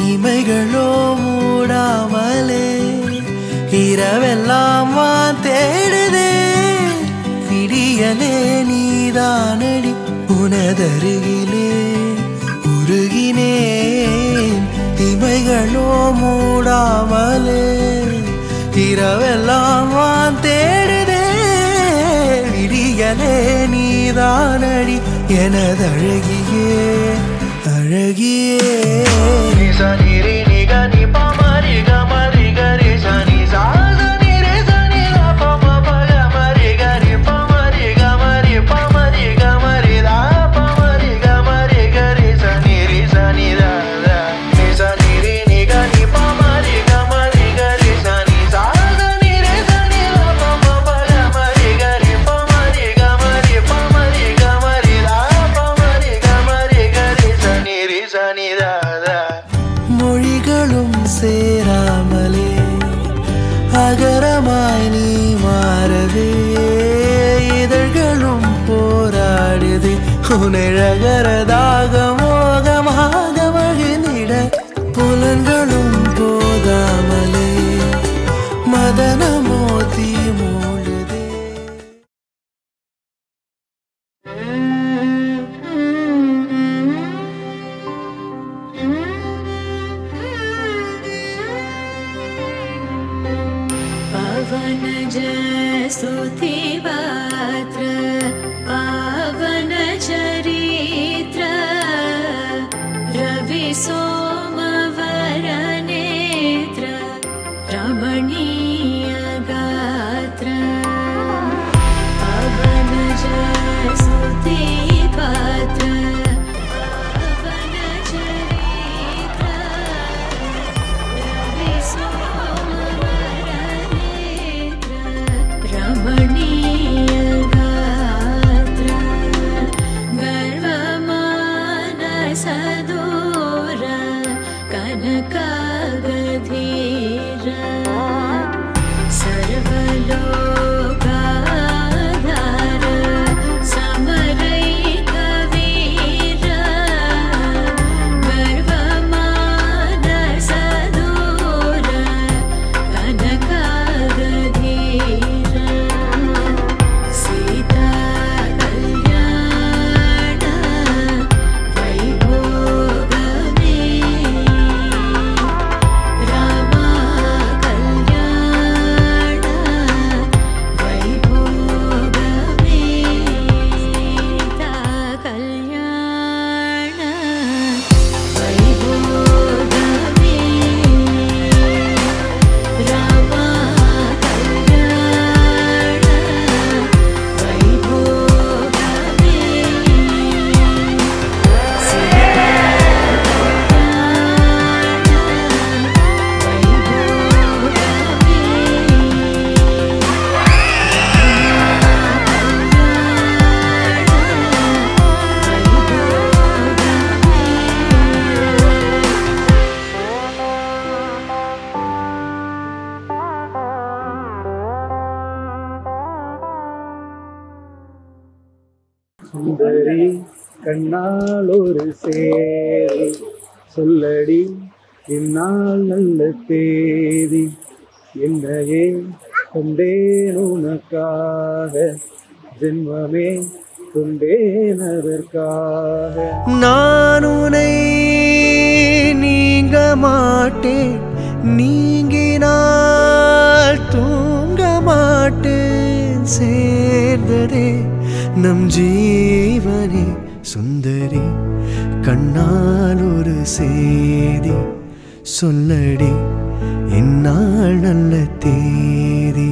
இமைகளோ மூடாமலே இரவெல்லாம் தேடுதே விடியலே நீதானடி உனதருகிலே உருகினேன் இமைகளோ மூடாமலே இரவெல்லாம் தேடுதே விடியலே நீதானடி எனதழகியே அழகியே சனிரி நிகனி பமரி கமரி கரி சனி சாசனி ரே சனி பம பக மரி கரி பமரி கமரி பமரி கமரி தா பமரி கமரி கரி சனி ரி சனி தா நி சனி ரி நிகனி பமரி கமரி கரி சனி சாசனி ரே சனி பம பக மரி கரி பமரி கமரி பமரி கமரி தா பமரி கமரி கரி சனி ரி சனி தா மொழிகளும் சேராமலே அகரமாய் நீ மாறதே இதழ்களும் போராடுதே உனழகரதாக மோகமாக மகிழ்ந்திட புலன்களும் போதாமலே மதனமோதி மூடுதே पवन जय स्तुति पात्र पावन चरित्र रवि सोमवर नेत्र रमणीय गात्र पवन जय स्तुति पात्र पावन चरित्र रवि रमणीय गात्र गर्वमानसदूर कनकागधीर सर्वलोकाधार समरैकवीर गर्वमानसदूर कनकागधीर सीता कल्याण वैभोगमे रामा कल्याण वैभोगमे सीता कल्याण वैभोगमे रामा कल्याण वैभोगमे सीता சுந்தரி கண்ணால் ஒரு சேதி சொல்லடி இந்நாள் நல்ல தேதி என்னையே கொண்டேன் உனக்காக ஜென்மமே கொண்டேன் அதற்காக நான் உன்னை நீங்க மாட்டேன் நீங்கினால் தூங்க மாட்டேன் சேர்ந்ததே நம் ஜீவனே சுந்தரி கண்ணால் ஒரு சேதி சொல்லடி இந்நாள் நல்ல தேதி